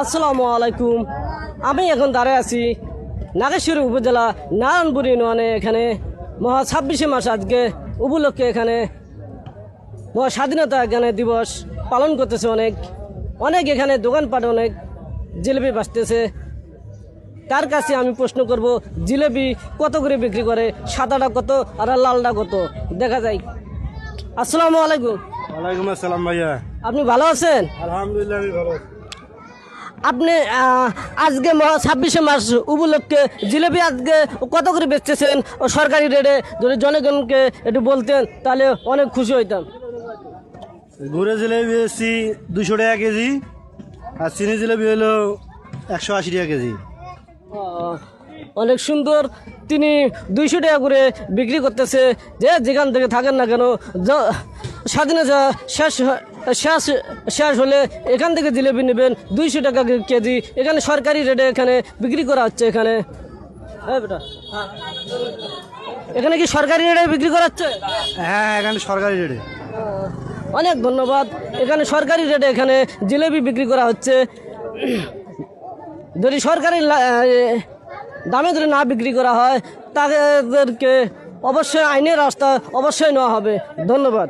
আসসালামু আলাইকুম। আমি এখন দাঁড়িয়ে আছি নাগেশ্বরী উপজেলা নারায়ণপুর ইউনিয়নে। এখানে মহা 26শে মাস আজকে উপলক্ষে এখানে মহা স্বাধীনতা এখানে দিবস পালন করতেছে। অনেক এখানে দোকানপাট অনেক জিলেপি বাঁচতেছে। তার কাছে আমি প্রশ্ন করব, জিলেপি কত করে বিক্রি করে? সাদাটা কত আর লালটা কত? দেখা যায়। আসসালামু আলাইকুম। ওয়ালাইকুম আসসালাম ভাইয়া। আপনি ভালো আছেন? আলহামদুলিল্লাহ আমি ভালো আছি। আপনি আজকে 26শে মাস উপলক্ষে জিলেপি আজকে কত করে বেচতেছেন ও সরকারি রেটে? যদি জনগণকে একটু বলতেন তাহলে অনেক খুশি হইতাম। গুড়ে জিলেবি বেশি 200 টাকা কেজি, আর চিনি জিলেবি হলো 180 টাকা কেজি। অনেক সুন্দর। তিনি 200 টাকা করে বিক্রি করতেছে। যেখান থেকে থাকেন না কেন, স্বাধীনতা শেষ হলে এখান থেকে জিলেপি নেবেন 200 টাকা কেজি। এখানে সরকারি রেটে এখানে বিক্রি করা হচ্ছে। এখানে বেটা, এখানে কি সরকারি রেটে বিক্রি করা হচ্ছে? হ্যাঁ, এখানে সরকারি রেটে। অনেক ধন্যবাদ। এখানে সরকারি রেটে এখানে জিলেপি বিক্রি করা হচ্ছে। যদি সরকারি দামে যদি না বিক্রি করা হয় তাদেরকে অবশ্যই আইনের রাস্তা অবশ্যই নেওয়া হবে। ধন্যবাদ।